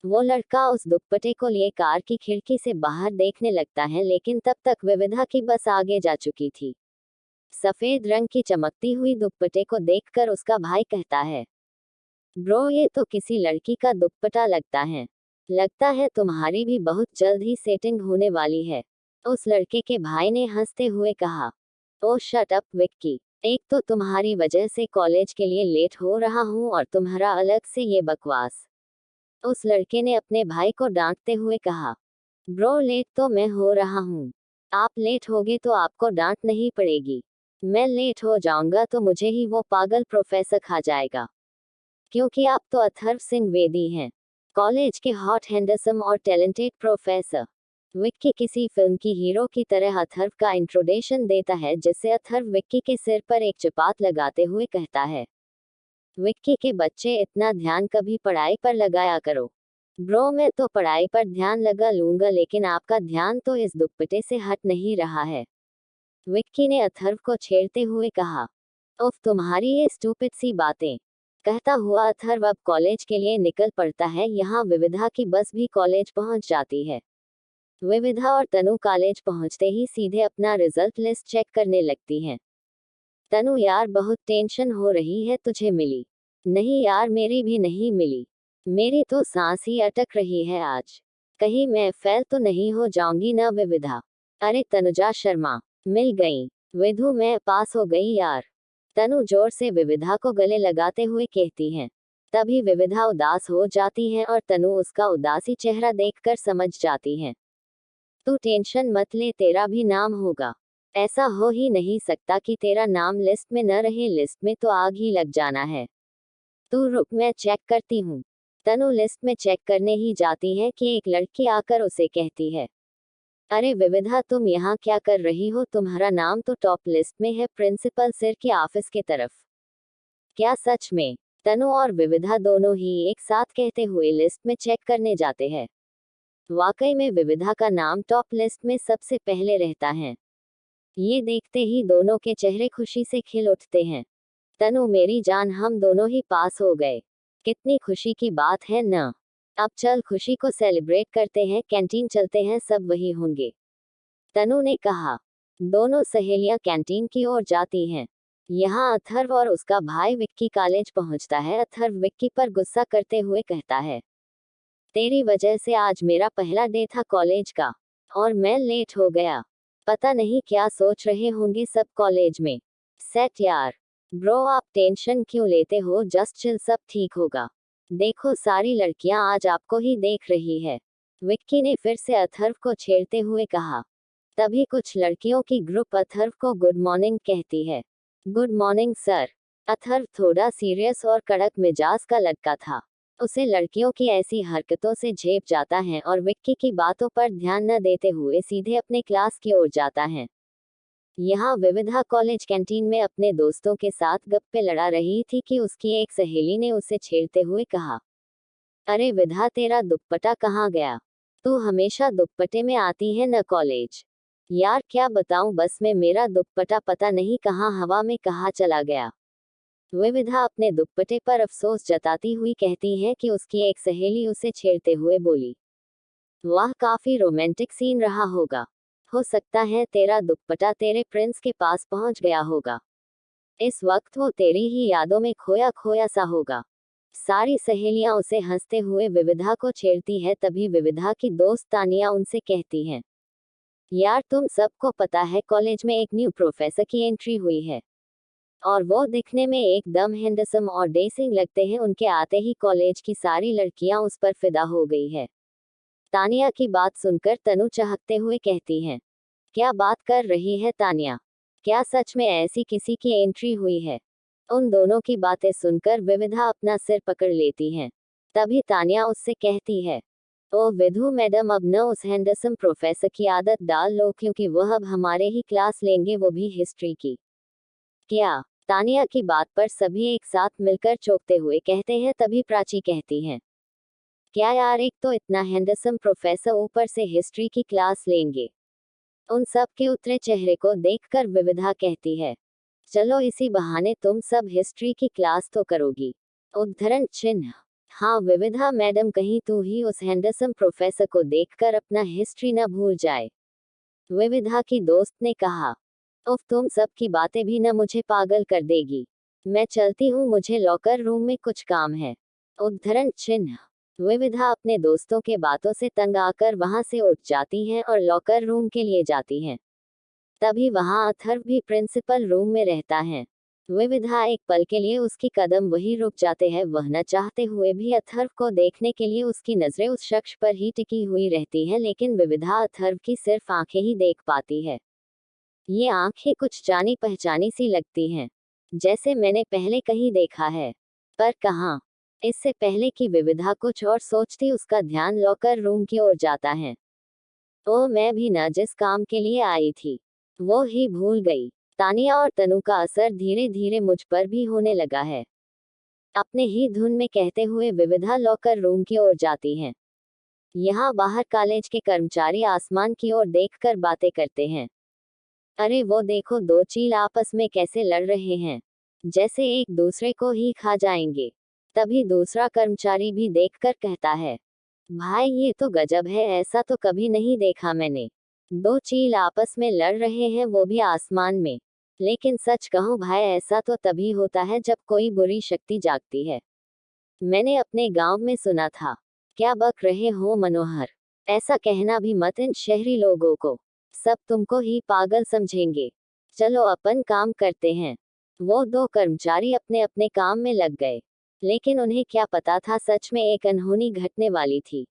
वो लड़का उस दुपट्टे को लिए कार की खिड़की से बाहर देखने लगता है, लेकिन तब तक विविधा की बस आगे जा चुकी थी। सफेद रंग की चमकती हुई दुपट्टे को देखकर उसका भाई कहता है, ब्रो ये तो किसी लड़की का दुपट्टा लगता है। लगता है तुम्हारी भी बहुत जल्द ही सेटिंग होने वाली है। उस लड़के के भाई ने हंसते हुए कहा, ओ शट अप विक्की, एक तो तुम्हारी वजह से कॉलेज के लिए लेट हो रहा हूँ और तुम्हारा अलग से ये बकवास। उस लड़के ने अपने भाई को डांटते हुए कहा, ब्रो लेट तो मैं हो रहा हूँ। आप लेट होगे तो आपको डांट नहीं पड़ेगी। मैं लेट हो जाऊंगा तो मुझे ही वो पागल प्रोफेसर खा जाएगा। क्योंकि आप तो अथर्व सिंह वेदी हैं, कॉलेज के हॉट हैंडसम और टैलेंटेड प्रोफेसर। विक्की किसी फिल्म की हीरो की तरह अथर्व का इंट्रोडक्शन देता है, जिससे अथर्व विक्की के सिर पर एक चपात लगाते हुए कहता है, विक्की के बच्चे इतना ध्यान कभी पढ़ाई पर लगाया करो। ब्रो मैं तो पढ़ाई पर ध्यान लगा लूंगा, लेकिन आपका ध्यान तो इस दुपट्टे से हट नहीं रहा है। विक्की ने अथर्व को छेड़ते हुए कहा, उफ तुम्हारी ये स्टूपिड सी बातें। कहता हुआ अथर्व अब कॉलेज के लिए निकल पड़ता है। यहाँ विविधा की बस भी कॉलेज पहुंच जाती है। विविधा और तनु कॉलेज पहुंचते ही सीधे अपना रिजल्ट लिस्ट चेक करने लगती हैं। तनु यार बहुत टेंशन हो रही है, तुझे मिली? नहीं यार मेरी भी नहीं मिली। मेरी तो सांस ही अटक रही है आज। कहीं मैं फेल तो नहीं हो जाऊंगी ना विविधा? अरे तनुजा शर्मा, मिल गई। विधु मैं पास हो गई यार। तनु जोर से विविधा को गले लगाते हुए कहती हैं। तभी विविधा उदास हो जाती है और तनु उसका उदासी चेहरा देखकर समझ जाती है। तू टेंशन मत ले, तेरा भी नाम होगा। ऐसा हो ही नहीं सकता कि तेरा नाम लिस्ट में न रहे, लिस्ट में तो आग ही लग जाना है। तू रुक मैं चेक करती हूँ। तनु लिस्ट में चेक करने ही जाती है कि एक लड़की आकर उसे कहती है, अरे विविधा तुम यहाँ क्या कर रही हो? तुम्हारा नाम तो टॉप लिस्ट में है, प्रिंसिपल सर के ऑफिस के तरफ। क्या सच में? तनु और विविधा दोनों ही एक साथ कहते हुए लिस्ट में चेक करने जाते हैं। वाकई में विविधा का नाम टॉप लिस्ट में सबसे पहले रहता है। ये देखते ही दोनों के चेहरे खुशी से खिल उठते हैं। तनु मेरी जान, हम दोनों ही पास हो गए। कितनी खुशी की बात है ना? अब चल खुशी को सेलिब्रेट करते हैं, कैंटीन चलते हैं, सब वही होंगे। तनु ने कहा। दोनों सहेलियां कैंटीन की ओर जाती हैं। यहाँ अथर्व और उसका भाई विक्की कॉलेज पहुंचता है। अथर्व विक्की पर गुस्सा करते हुए कहता है, तेरी वजह से आज मेरा पहला डे था कॉलेज का और मैं लेट हो गया। पता नहीं क्या सोच रहे होंगे सब कॉलेज में। सेट यार। ब्रो आप टेंशन क्यों लेते हो, जस्ट चिल, सब ठीक होगा। देखो सारी लड़कियां आज आपको ही देख रही है। विक्की ने फिर से अथर्व को छेड़ते हुए कहा। तभी कुछ लड़कियों की ग्रुप अथर्व को गुड मॉर्निंग कहती है। Good morning sir. अथर्व थोड़ा सीरियस और कड़क मिजाज का लड़का था। उसे लड़कियों की ऐसी हरकतों से झेप जाता है और विक्की की बातों पर ध्यान न देते हुए सीधे अपने क्लास की ओर जाता है। यहाँ विविधा कॉलेज कैंटीन में अपने दोस्तों के साथ गप्पे लड़ा रही थी कि उसकी एक सहेली ने उसे छेड़ते हुए कहा, अरे विधा तेरा दुपट्टा कहाँ गया? तू हमेशा दुपट्टे में आती है न कॉलेज। यार क्या बताऊं, बस में मेरा दुपट्टा पता नहीं कहाँ हवा में कहाँ चला गया। विविधा अपने दुपट्टे पर अफसोस जताती हुई कहती है कि उसकी एक सहेली उसे छेड़ते हुए बोली, वाह काफी रोमांटिक सीन रहा होगा। हो सकता है तेरा दुपट्टा तेरे प्रिंस के पास पहुंच गया होगा। इस वक्त वो तेरी ही यादों में खोया खोया सा होगा। सारी सहेलियां उसे हंसते हुए विविधा को छेड़ती है। तभी विविधा की दोस्त तानिया उनसे कहती हैं, यार तुम सबको पता है कॉलेज में एक न्यू प्रोफेसर की एंट्री हुई है और वो दिखने में एकदम हैंडसम और डेसिंग लगते हैं। उनके आते ही कॉलेज की सारी लड़कियां उस पर फिदा हो गई है। तानिया की बात सुनकर तनु चहकते हुए कहती हैं, क्या बात कर रही है तानिया? क्या सच में ऐसी किसी की एंट्री हुई है? उन दोनों की बातें सुनकर विविधा अपना सिर पकड़ लेती हैं। तभी तानिया उससे कहती है, ओ विधु मैडम अब न उस हैंडसम प्रोफेसर की आदत डाल लो, क्योंकि वह अब हमारे ही क्लास लेंगे, वो भी हिस्ट्री की। क्या? तानिया की बात पर सभी एक साथ मिलकर चौंकते हुए कहते हैं। तभी प्राची कहती हैं, क्या यार, एक तो इतना हैंडसम प्रोफेसर, ऊपर से हिस्ट्री की क्लास लेंगे। उन सब के उतरे चेहरे को देखकर विविधा कहती है, चलो इसी बहाने तुम सब हिस्ट्री की क्लास तो करोगी। उद्धरण चिन्ह। हाँ विविधा मैडम, कहीं तू ही उस हैंडसम प्रोफेसर को देखकर अपना हिस्ट्री न भूल जाए, विविधा की दोस्त ने कहा। उफ, तुम सब की बातें भी न मुझे पागल कर देगी। मैं चलती हूँ, मुझे लॉकर रूम में कुछ काम है। उद्धरण चिन्ह। विविधा अपने दोस्तों के बातों से तंग आकर वहां से उठ जाती हैं और लॉकर रूम के लिए जाती हैं। तभी वहां अथर्व भी प्रिंसिपल रूम में रहता है। विविधा एक पल के लिए उसकी कदम वही रुक जाते हैं, वह न चाहते हुए भी अथर्व को देखने के लिए उसकी नजरें उस शख्स पर ही टिकी हुई रहती हैं, लेकिन विविधा अथर्व की सिर्फ आंखें ही देख पाती है। ये आंखें कुछ जानी पहचानी सी लगती हैं, जैसे मैंने पहले कहीं देखा है, पर कहाँ। इससे पहले कि विविधा कुछ और सोचती, उसका ध्यान लॉकर रूम की ओर जाता है। ओ, मैं भी न जिस काम के लिए आई थी वो ही भूल गई। तानिया और तनु का असर धीरे धीरे मुझ पर भी होने लगा है, अपने ही धुन में कहते हुए विविधा लॉकर रूम की ओर जाती हैं। यहाँ बाहर कॉलेज के कर्मचारी आसमान की ओर देखकर बातें करते हैं। अरे वो देखो, दो चील आपस में कैसे लड़ रहे हैं, जैसे एक दूसरे को ही खा जाएंगे। तभी दूसरा कर्मचारी भी देखकर कहता है, भाई ये तो गजब है, ऐसा तो कभी नहीं देखा मैंने। दो चील आपस में लड़ रहे हैं, वो भी आसमान में। लेकिन सच कहूं भाई, ऐसा तो तभी होता है जब कोई बुरी शक्ति जागती है। मैंने अपने गांव में सुना था। क्या बक रहे हो मनोहर, ऐसा कहना भी मत इन शहरी लोगों को, सब तुमको ही पागल समझेंगे। चलो अपन काम करते हैं। वो दो कर्मचारी अपने अपने काम में लग गए, लेकिन उन्हें क्या पता था सच में एक अनहोनी घटने वाली थी।